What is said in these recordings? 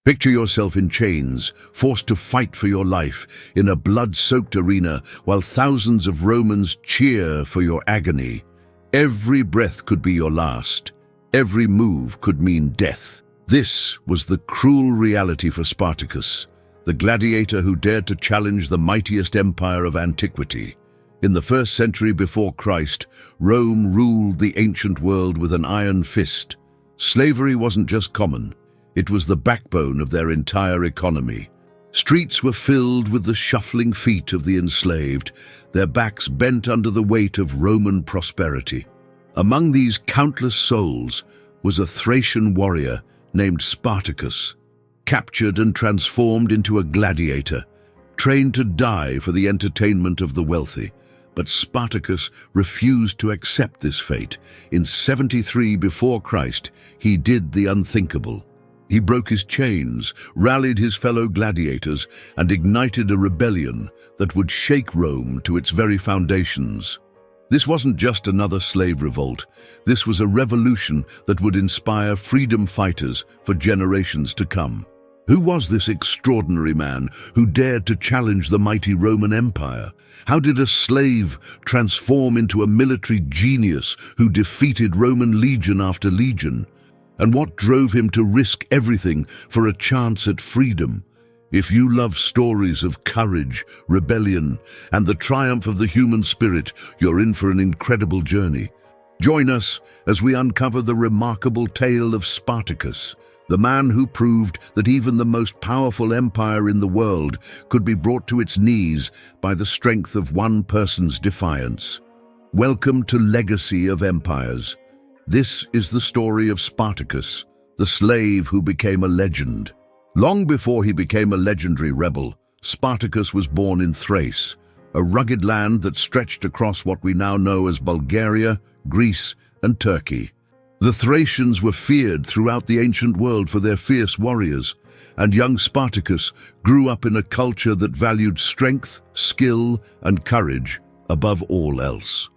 Picture yourself in chains, forced to fight for your life in a blood-soaked arena while thousands of Romans cheer for your agony. Every breath could be your last. Every move could mean death. This was the cruel reality for Spartacus, the gladiator who dared to challenge the mightiest empire of antiquity. In the 1st century before Christ, Rome ruled the ancient world with an iron fist. Slavery wasn't just common. It was the backbone of their entire economy. Streets were filled with the shuffling feet of the enslaved, their backs bent under the weight of Roman prosperity. Among these countless souls was a Thracian warrior named Spartacus, captured and transformed into a gladiator, trained to die for the entertainment of the wealthy. But Spartacus refused to accept this fate. In 73 before Christ, he did the unthinkable. He broke his chains, rallied his fellow gladiators, and ignited a rebellion that would shake Rome to its very foundations. This wasn't just another slave revolt. This was a revolution that would inspire freedom fighters for generations to come. Who was this extraordinary man who dared to challenge the mighty Roman Empire? How did a slave transform into a military genius who defeated Roman legion after legion? And what drove him to risk everything for a chance at freedom? If you love stories of courage, rebellion, and the triumph of the human spirit, you're in for an incredible journey. Join us as we uncover the remarkable tale of Spartacus, the man who proved that even the most powerful empire in the world could be brought to its knees by the strength of one person's defiance. Welcome to Legacy of Empires. This is the story of Spartacus, the slave who became a legend. Long before he became a legendary rebel, Spartacus was born in Thrace, a rugged land that stretched across what we now know as Bulgaria, Greece, and Turkey. The Thracians were feared throughout the ancient world for their fierce warriors, and young Spartacus grew up in a culture that valued strength, skill, and courage above all else.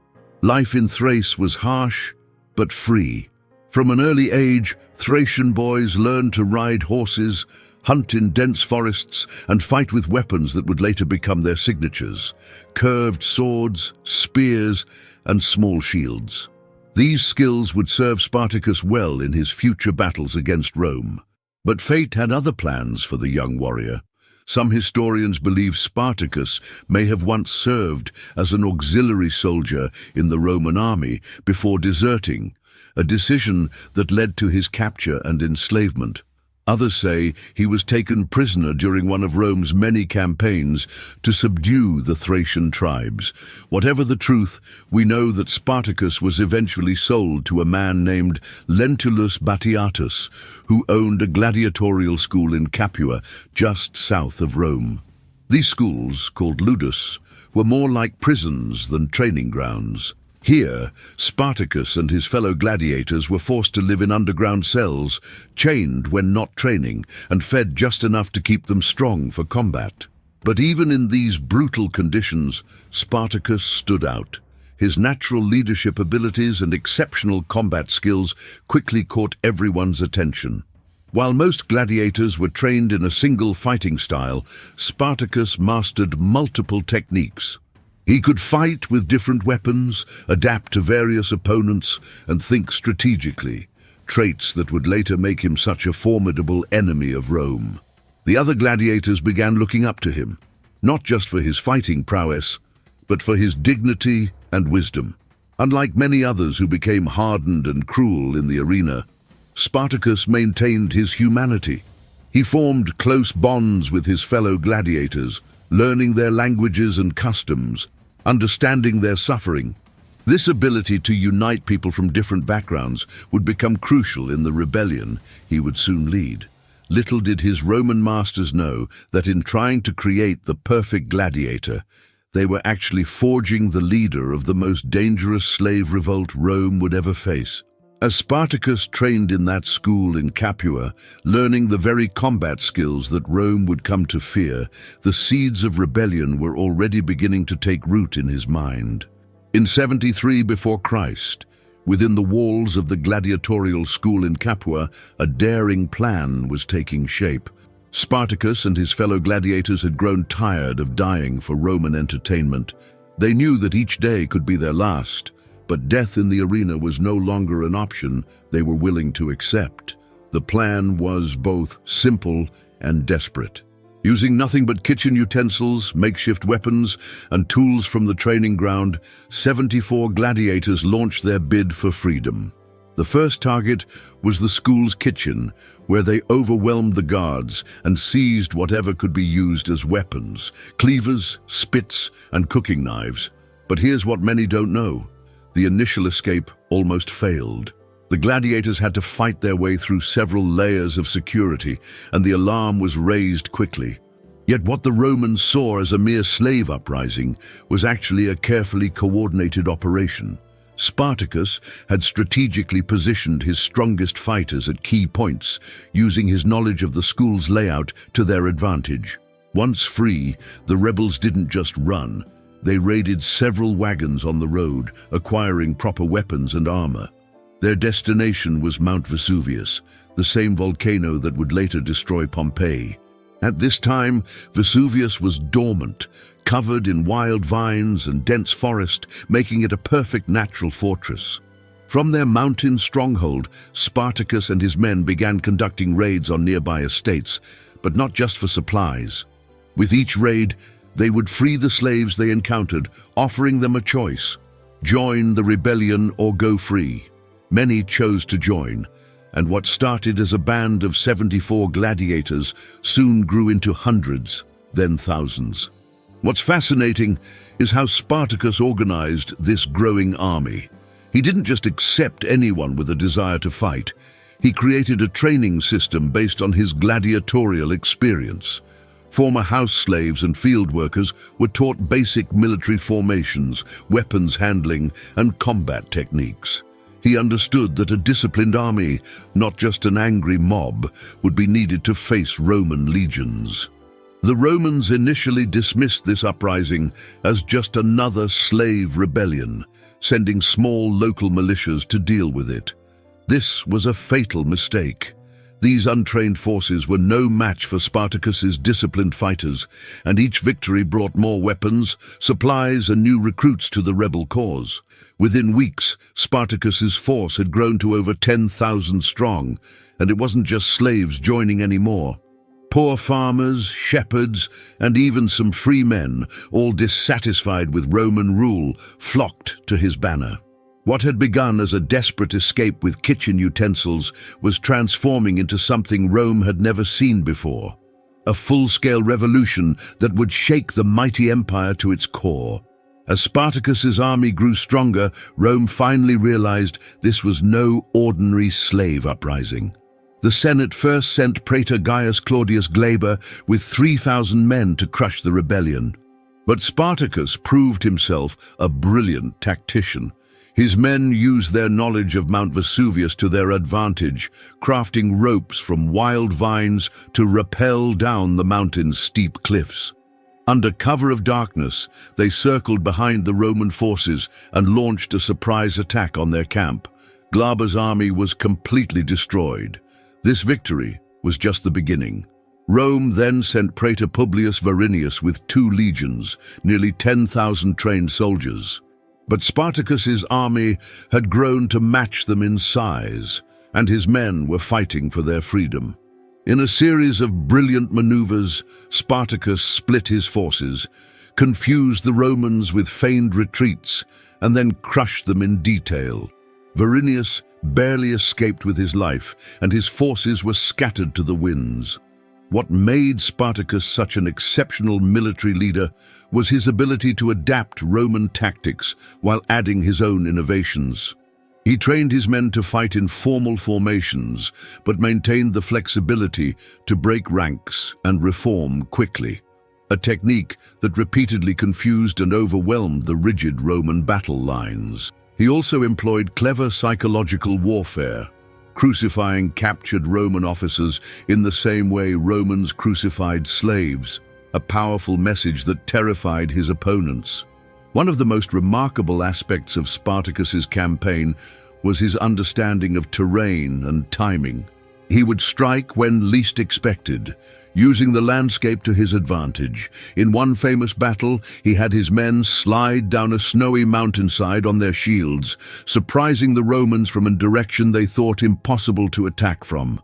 Life in Thrace was harsh, but free. From an early age, Thracian boys learned to ride horses, hunt in dense forests, and fight with weapons that would later become their signatures: curved swords, spears, and small shields. These skills would serve Spartacus well in his future battles against Rome. But fate had other plans for the young warrior. Some historians believe Spartacus may have once served as an auxiliary soldier in the Roman army before deserting, a decision that led to his capture and enslavement. Others say he was taken prisoner during one of Rome's many campaigns to subdue the Thracian tribes. Whatever the truth, we know that Spartacus was eventually sold to a man named Lentulus Batiatus, who owned a gladiatorial school in Capua, just south of Rome. These schools, called ludus, were more like prisons than training grounds. Here, Spartacus and his fellow gladiators were forced to live in underground cells, chained when not training, and fed just enough to keep them strong for combat. But even in these brutal conditions, Spartacus stood out. His natural leadership abilities and exceptional combat skills quickly caught everyone's attention. While most gladiators were trained in a single fighting style, Spartacus mastered multiple techniques. He could fight with different weapons, adapt to various opponents, and think strategically, traits that would later make him such a formidable enemy of Rome. The other gladiators began looking up to him, not just for his fighting prowess, but for his dignity and wisdom. Unlike many others who became hardened and cruel in the arena, Spartacus maintained his humanity. He formed close bonds with his fellow gladiators, learning their languages and customs, understanding their suffering. This ability to unite people from different backgrounds would become crucial in the rebellion he would soon lead. Little did his Roman masters know that in trying to create the perfect gladiator, they were actually forging the leader of the most dangerous slave revolt Rome would ever face. As Spartacus trained in that school in Capua, learning the very combat skills that Rome would come to fear, the seeds of rebellion were already beginning to take root in his mind. In 73 before Christ, within the walls of the gladiatorial school in Capua, a daring plan was taking shape. Spartacus and his fellow gladiators had grown tired of dying for Roman entertainment. They knew that each day could be their last, but death in the arena was no longer an option they were willing to accept. The plan was both simple and desperate. Using nothing but kitchen utensils, makeshift weapons, and tools from the training ground, 74 gladiators launched their bid for freedom. The first target was the school's kitchen, where they overwhelmed the guards and seized whatever could be used as weapons: cleavers, spits, and cooking knives. But here's what many don't know. The initial escape almost failed. The gladiators had to fight their way through several layers of security, and the alarm was raised quickly. Yet what the Romans saw as a mere slave uprising was actually a carefully coordinated operation. Spartacus had strategically positioned his strongest fighters at key points, using his knowledge of the school's layout to their advantage. Once free, the rebels didn't just run. They raided several wagons on the road, acquiring proper weapons and armor. Their destination was Mount Vesuvius, the same volcano that would later destroy Pompeii. At this time, Vesuvius was dormant, covered in wild vines and dense forest, making it a perfect natural fortress. From their mountain stronghold, Spartacus and his men began conducting raids on nearby estates, but not just for supplies. With each raid, they would free the slaves they encountered, offering them a choice: join the rebellion or go free. Many chose to join, and what started as a band of 74 gladiators soon grew into hundreds, then thousands. What's fascinating is how Spartacus organized this growing army. He didn't just accept anyone with a desire to fight. He created a training system based on his gladiatorial experience. Former house slaves and field workers were taught basic military formations, weapons handling, and combat techniques. He understood that a disciplined army, not just an angry mob, would be needed to face Roman legions. The Romans initially dismissed this uprising as just another slave rebellion, sending small local militias to deal with it. This was a fatal mistake. These untrained forces were no match for Spartacus's disciplined fighters, and each victory brought more weapons, supplies, and new recruits to the rebel cause. Within weeks, Spartacus's force had grown to over 10,000 strong, and it wasn't just slaves joining anymore. Poor farmers, shepherds, and even some free men, all dissatisfied with Roman rule, flocked to his banner. What had begun as a desperate escape with kitchen utensils was transforming into something Rome had never seen before. A full-scale revolution that would shake the mighty empire to its core. As Spartacus's army grew stronger, Rome finally realized this was no ordinary slave uprising. The Senate first sent Praetor Gaius Claudius Glaber with 3,000 men to crush the rebellion. But Spartacus proved himself a brilliant tactician. His men used their knowledge of Mount Vesuvius to their advantage, crafting ropes from wild vines to rappel down the mountain's steep cliffs. Under cover of darkness, they circled behind the Roman forces and launched a surprise attack on their camp. Glaber's army was completely destroyed. This victory was just the beginning. Rome then sent Praetor Publius Varinius with 2 legions, nearly 10,000 trained soldiers. But Spartacus's army had grown to match them in size, and his men were fighting for their freedom. In a series of brilliant maneuvers, Spartacus split his forces, confused the Romans with feigned retreats, and then crushed them in detail. Varinius barely escaped with his life, and his forces were scattered to the winds. What made Spartacus such an exceptional military leader was his ability to adapt Roman tactics while adding his own innovations. He trained his men to fight in formal formations, but maintained the flexibility to break ranks and reform quickly, a technique that repeatedly confused and overwhelmed the rigid Roman battle lines. He also employed clever psychological warfare, crucifying captured Roman officers in the same way Romans crucified slaves, a powerful message that terrified his opponents. One of the most remarkable aspects of Spartacus's campaign was his understanding of terrain and timing. He would strike when least expected, using the landscape to his advantage. In one famous battle, he had his men slide down a snowy mountainside on their shields, surprising the Romans from a direction they thought impossible to attack from.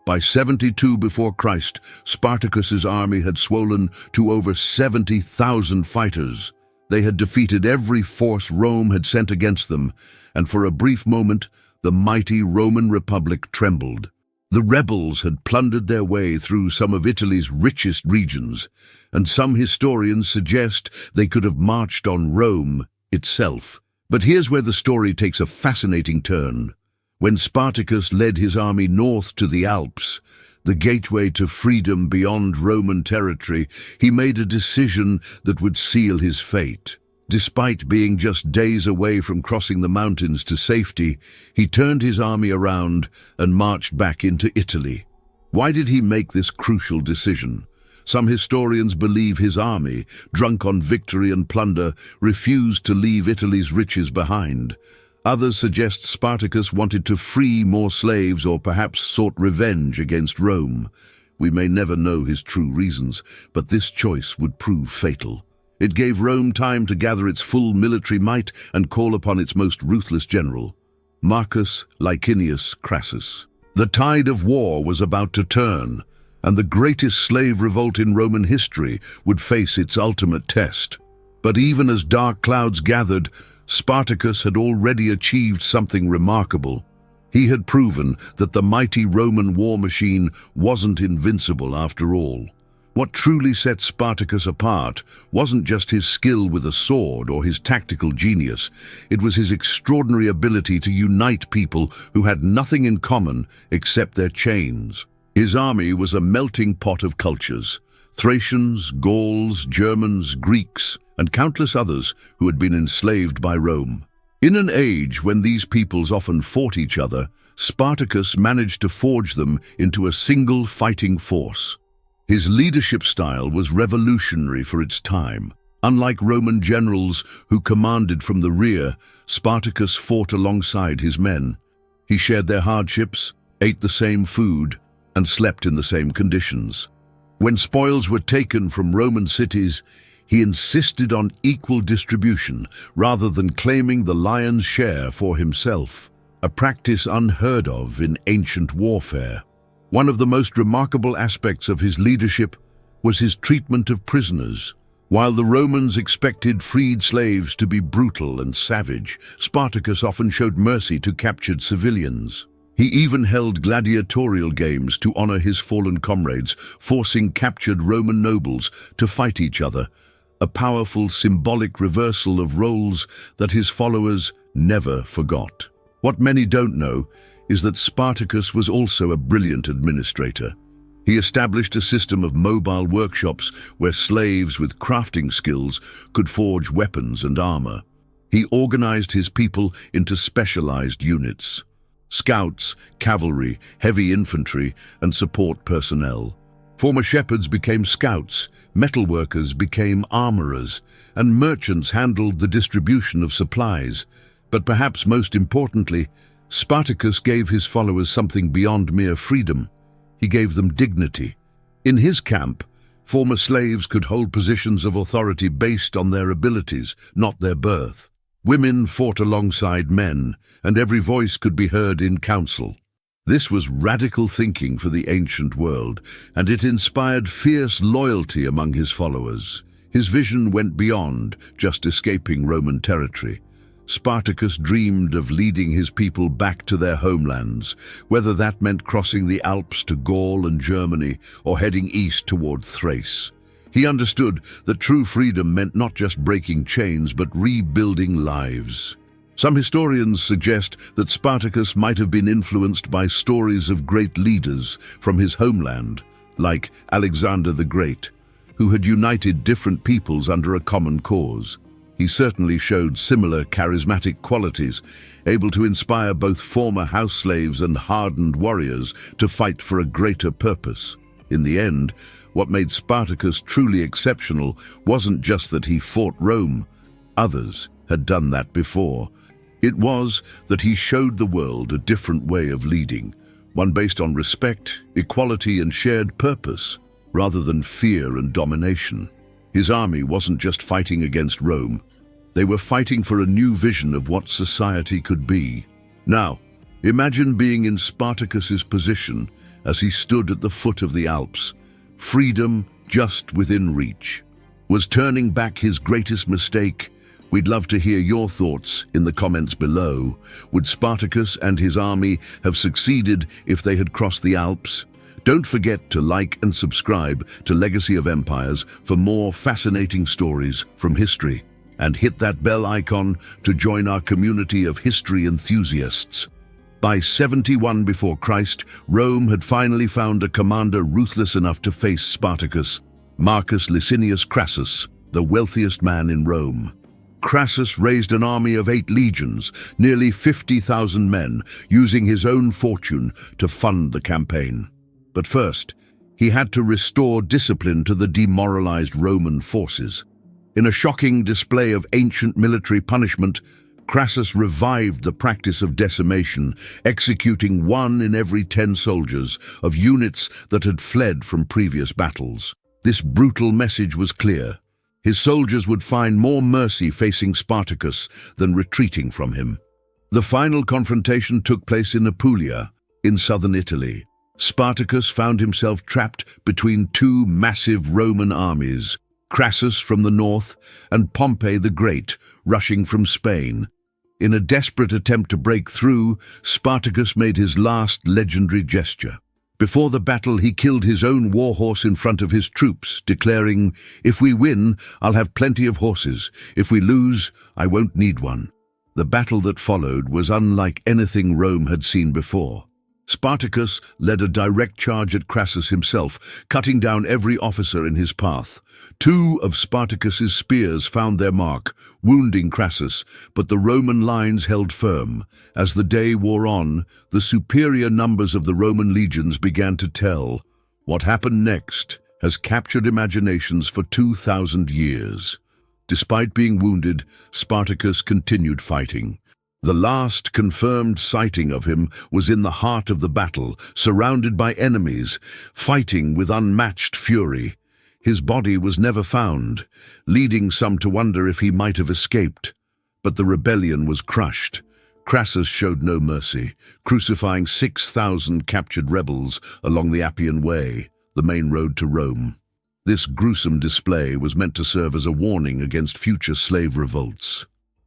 By 72 before Christ, Spartacus's army had swollen to over 70,000 fighters. They had defeated every force Rome had sent against them, and for a brief moment, the mighty Roman Republic trembled. The rebels had plundered their way through some of Italy's richest regions, and some historians suggest they could have marched on Rome itself. But here's where the story takes a fascinating turn. When Spartacus led his army north to the Alps, the gateway to freedom beyond Roman territory, he made a decision that would seal his fate. Despite being just days away from crossing the mountains to safety, he turned his army around and marched back into Italy. Why did he make this crucial decision? Some historians believe his army, drunk on victory and plunder, refused to leave Italy's riches behind. Others suggest Spartacus wanted to free more slaves or perhaps sought revenge against Rome. We may never know his true reasons, but this choice would prove fatal. It gave Rome time to gather its full military might and call upon its most ruthless general, Marcus Licinius Crassus. The tide of war was about to turn, and the greatest slave revolt in Roman history would face its ultimate test. But even as dark clouds gathered, Spartacus had already achieved something remarkable. He had proven that the mighty Roman war machine wasn't invincible after all. What truly set Spartacus apart wasn't just his skill with a sword or his tactical genius. It was his extraordinary ability to unite people who had nothing in common except their chains. His army was a melting pot of cultures: Thracians, Gauls, Germans, Greeks, and countless others who had been enslaved by Rome. In an age when these peoples often fought each other, Spartacus managed to forge them into a single fighting force. His leadership style was revolutionary for its time. Unlike Roman generals who commanded from the rear, Spartacus fought alongside his men. He shared their hardships, ate the same food, and slept in the same conditions. When spoils were taken from Roman cities, he insisted on equal distribution rather than claiming the lion's share for himself, a practice unheard of in ancient warfare. One of the most remarkable aspects of his leadership was his treatment of prisoners. While the Romans expected freed slaves to be brutal and savage, Spartacus often showed mercy to captured civilians. He even held gladiatorial games to honor his fallen comrades, forcing captured Roman nobles to fight each other, a powerful symbolic reversal of roles that his followers never forgot. What many don't know is that Spartacus was also a brilliant administrator. He established a system of mobile workshops where slaves with crafting skills could forge weapons and armor. He organized his people into specialized units: scouts, cavalry, heavy infantry, and support personnel. Former shepherds became scouts, metalworkers became armorers, and merchants handled the distribution of supplies. But perhaps most importantly, Spartacus gave his followers something beyond mere freedom. He gave them dignity. In his camp, former slaves could hold positions of authority based on their abilities, not their birth. Women fought alongside men, and every voice could be heard in council. This was radical thinking for the ancient world, and it inspired fierce loyalty among his followers. His vision went beyond just escaping Roman territory. Spartacus dreamed of leading his people back to their homelands, whether that meant crossing the Alps to Gaul and Germany or heading east toward Thrace. He understood that true freedom meant not just breaking chains, but rebuilding lives. Some historians suggest that Spartacus might have been influenced by stories of great leaders from his homeland, like Alexander the Great, who had united different peoples under a common cause. He certainly showed similar charismatic qualities, able to inspire both former house slaves and hardened warriors to fight for a greater purpose. In the end, what made Spartacus truly exceptional wasn't just that he fought Rome. Others had done that before. It was that he showed the world a different way of leading, one based on respect, equality, and shared purpose, rather than fear and domination. His army wasn't just fighting against Rome. They were fighting for a new vision of what society could be. Now, imagine being in Spartacus's position as he stood at the foot of the Alps, freedom just within reach. Was turning back his greatest mistake? We'd love to hear your thoughts in the comments below. Would Spartacus and his army have succeeded if they had crossed the Alps? Don't forget to like and subscribe to Legacy of Empires for more fascinating stories from history. And hit that bell icon to join our community of history enthusiasts. By 71 before Christ, Rome had finally found a commander ruthless enough to face Spartacus, Marcus Licinius Crassus, the wealthiest man in Rome. Crassus raised an army of 8 legions, nearly 50,000 men, using his own fortune to fund the campaign. But first, he had to restore discipline to the demoralized Roman forces. In a shocking display of ancient military punishment, Crassus revived the practice of decimation, executing 1 in every 10 soldiers of units that had fled from previous battles. This brutal message was clear. His soldiers would find more mercy facing Spartacus than retreating from him. The final confrontation took place in Apulia, in southern Italy. Spartacus found himself trapped between 2 massive Roman armies, Crassus from the north and Pompey the Great rushing from Spain. In a desperate attempt to break through, Spartacus made his last legendary gesture. Before the battle, he killed his own war horse in front of his troops, declaring, "If we win, I'll have plenty of horses. If we lose, I won't need one." The battle that followed was unlike anything Rome had seen before. Spartacus led a direct charge at Crassus himself, cutting down every officer in his path. 2 of Spartacus's spears found their mark, wounding Crassus, but the Roman lines held firm. As the day wore on, the superior numbers of the Roman legions began to tell. What happened next has captured imaginations for 2,000 years. Despite being wounded, Spartacus continued fighting. The last confirmed sighting of him was in the heart of the battle, surrounded by enemies, fighting with unmatched fury. His body was never found, leading some to wonder if he might have escaped. But the rebellion was crushed. Crassus showed no mercy, crucifying 6,000 captured rebels along the Appian Way, the main road to Rome. This gruesome display was meant to serve as a warning against future slave revolts.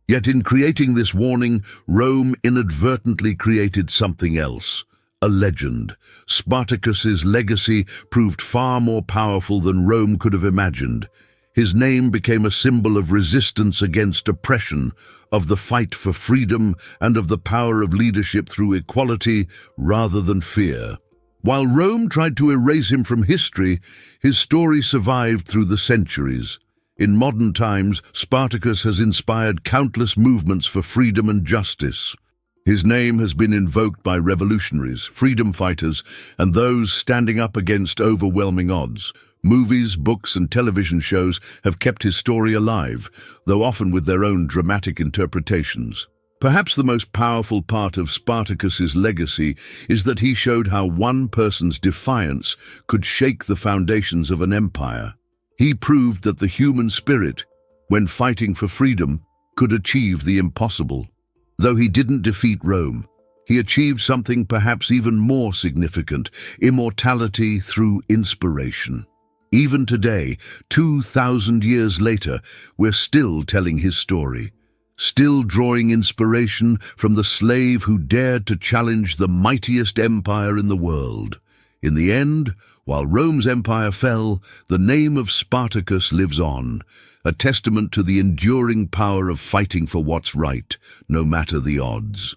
Yet in creating this warning, Rome inadvertently created something else, a legend. Spartacus's legacy proved far more powerful than Rome could have imagined. His name became a symbol of resistance against oppression, of the fight for freedom, and of the power of leadership through equality rather than fear. While Rome tried to erase him from history, his story survived through the centuries. In modern times, Spartacus has inspired countless movements for freedom and justice. His name has been invoked by revolutionaries, freedom fighters, and those standing up against overwhelming odds. Movies, books, and television shows have kept his story alive, though often with their own dramatic interpretations. Perhaps the most powerful part of Spartacus's legacy is that he showed how one person's defiance could shake the foundations of an empire. He proved that the human spirit, when fighting for freedom, could achieve the impossible. Though he didn't defeat Rome, he achieved something perhaps even more significant: immortality through inspiration. Even today, 2,000 years later, we're still telling his story, still drawing inspiration from the slave who dared to challenge the mightiest empire in the world. In the end, while Rome's empire fell, the name of Spartacus lives on, a testament to the enduring power of fighting for what's right, no matter the odds.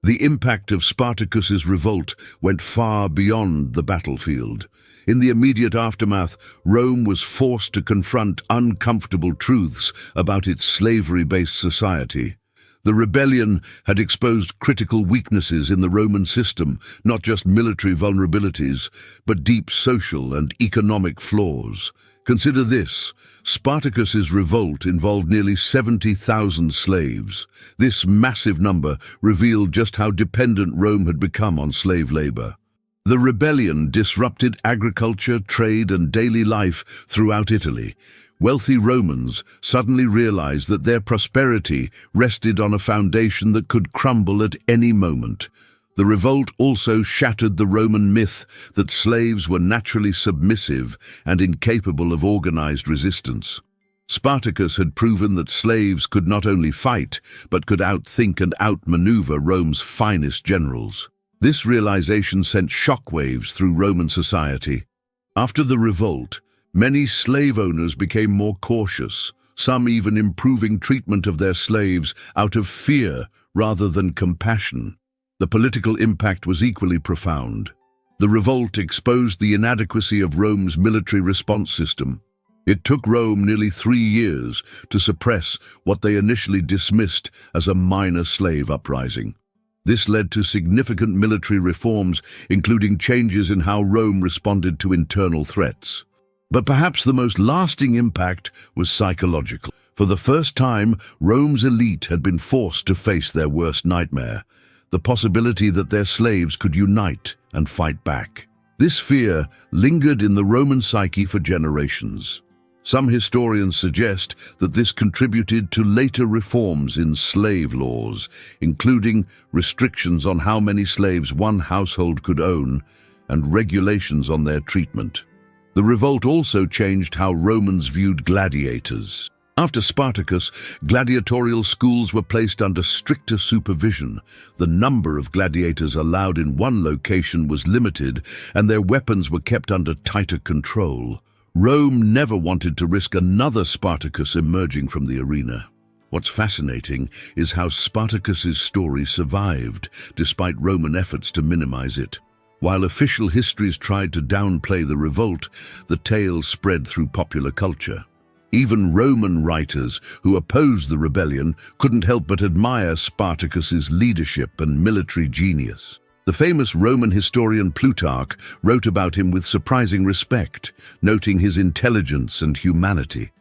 The impact of Spartacus's revolt went far beyond the battlefield. In the immediate aftermath, Rome was forced to confront uncomfortable truths about its slavery-based society. The rebellion had exposed critical weaknesses in the Roman system, not just military vulnerabilities, but deep social and economic flaws. Consider this: Spartacus's revolt involved nearly 70,000 slaves. This massive number revealed just how dependent Rome had become on slave labor. The rebellion disrupted agriculture, trade, and daily life throughout Italy. Wealthy Romans suddenly realized that their prosperity rested on a foundation that could crumble at any moment. The revolt also shattered the Roman myth that slaves were naturally submissive and incapable of organized resistance. Spartacus had proven that slaves could not only fight, but could outthink and outmaneuver Rome's finest generals. This realization sent shockwaves through Roman society. After the revolt, many slave owners became more cautious, some even improving treatment of their slaves out of fear rather than compassion. The political impact was equally profound. The revolt exposed the inadequacy of Rome's military response system. It took Rome nearly 3 years to suppress what they initially dismissed as a minor slave uprising. This led to significant military reforms, including changes in how Rome responded to internal threats. But perhaps the most lasting impact was psychological. For the first time, Rome's elite had been forced to face their worst nightmare, the possibility that their slaves could unite and fight back. This fear lingered in the Roman psyche for generations. Some historians suggest that this contributed to later reforms in slave laws, including restrictions on how many slaves one household could own and regulations on their treatment. The revolt also changed how Romans viewed gladiators. After Spartacus, gladiatorial schools were placed under stricter supervision. The number of gladiators allowed in one location was limited, and their weapons were kept under tighter control. Rome never wanted to risk another Spartacus emerging from the arena. What's fascinating is how Spartacus's story survived, despite Roman efforts to minimize it. While official histories tried to downplay the revolt, the tale spread through popular culture. Even Roman writers who opposed the rebellion couldn't help but admire Spartacus's leadership and military genius. The famous Roman historian Plutarch wrote about him with surprising respect, noting his intelligence and humanity.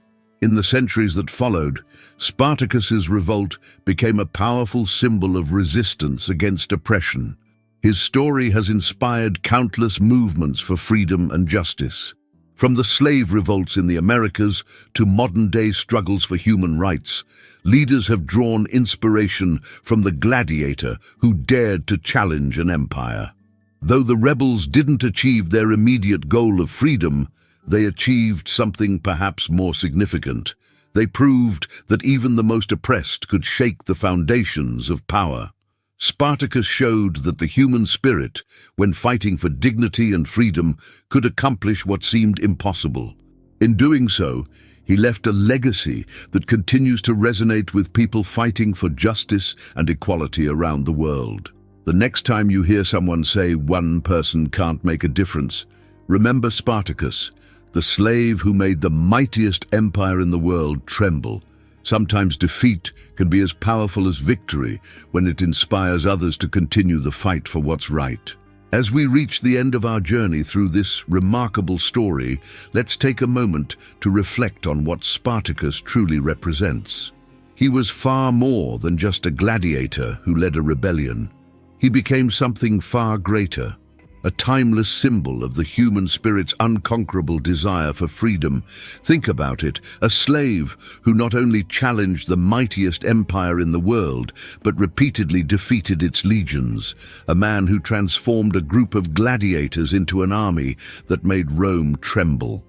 In the centuries that followed, Spartacus's revolt became a powerful symbol of resistance against oppression. His story has inspired countless movements for freedom and justice. From the slave revolts in the Americas to modern-day struggles for human rights, leaders have drawn inspiration from the gladiator who dared to challenge an empire. Though the rebels didn't achieve their immediate goal of freedom, they achieved something perhaps more significant. They proved that even the most oppressed could shake the foundations of power. Spartacus showed that the human spirit, when fighting for dignity and freedom, could accomplish what seemed impossible. In doing so, he left a legacy that continues to resonate with people fighting for justice and equality around the world. The next time you hear someone say one person can't make a difference, remember Spartacus, the slave who made the mightiest empire in the world tremble. Sometimes defeat can be as powerful as victory when it inspires others to continue the fight for what's right. As we reach the end of our journey through this remarkable story, let's take a moment to reflect on what Spartacus truly represents. He was far more than just a gladiator who led a rebellion. He became something far greater, a timeless symbol of the human spirit's unconquerable desire for freedom. Think about it, a slave who not only challenged the mightiest empire in the world, but repeatedly defeated its legions, a man who transformed a group of gladiators into an army that made Rome tremble.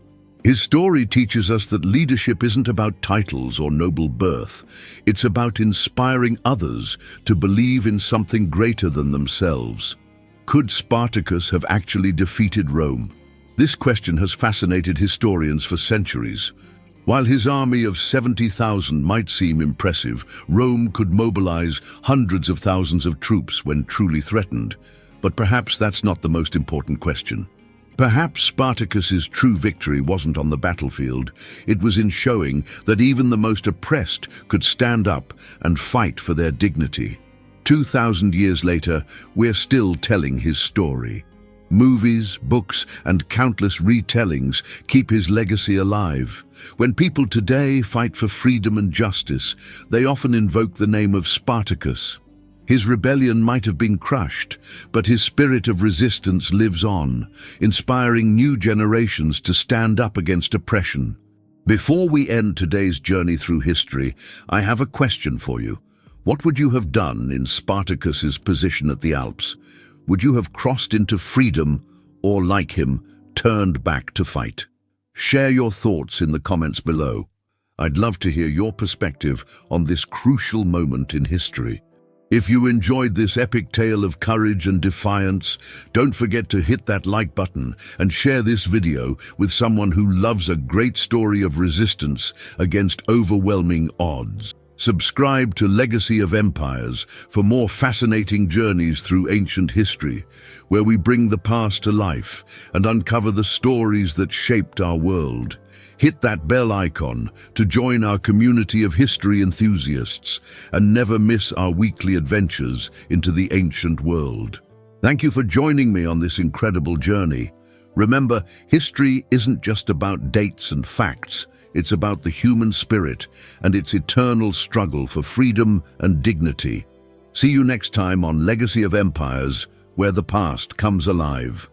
His story teaches us that leadership isn't about titles or noble birth. It's about inspiring others to believe in something greater than themselves. Could Spartacus have actually defeated Rome? This question has fascinated historians for centuries. While his army of 70,000 might seem impressive, Rome could mobilize hundreds of thousands of troops when truly threatened. But perhaps that's not the most important question. Perhaps Spartacus's true victory wasn't on the battlefield. It was in showing that even the most oppressed could stand up and fight for their dignity. 2,000 years later, we're still telling his story. Movies, books, and countless retellings keep his legacy alive. When people today fight for freedom and justice, they often invoke the name of Spartacus. His rebellion might have been crushed, but his spirit of resistance lives on, inspiring new generations to stand up against oppression. Before we end today's journey through history, I have a question for you. What would you have done in Spartacus's position at the Alps? Would you have crossed into freedom or, like him, turned back to fight? Share your thoughts in the comments below. I'd love to hear your perspective on this crucial moment in history. If you enjoyed this epic tale of courage and defiance, don't forget to hit that like button and share this video with someone who loves a great story of resistance against overwhelming odds. Subscribe to Legacy of Empires for more fascinating journeys through ancient history, where we bring the past to life and uncover the stories that shaped our world. Hit that bell icon to join our community of history enthusiasts and never miss our weekly adventures into the ancient world. Thank you for joining me on this incredible journey. Remember, history isn't just about dates and facts. It's about the human spirit and its eternal struggle for freedom and dignity. See you next time on Legacy of Empires, where the past comes alive.